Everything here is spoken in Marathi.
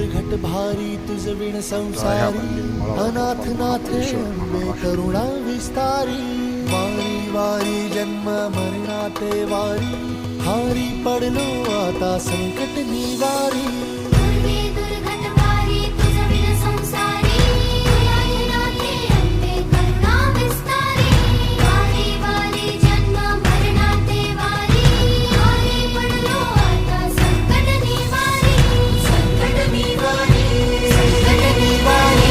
दुर्घट भारी तुझ विण संसारी अनाथ नाथे अंबे करुणा विस्तारी वारी वारी जन्म मरणाते वारी हारी पडलो आता संकट निवारी दुर्घट भारी तुझ विण संसारी अनाथनाथे अंबे करुणा विस्तारी वारी वारी जन्म मरणाते वारी हारी पडलो आता संकट निवारी संकट निवारी संकट निवारी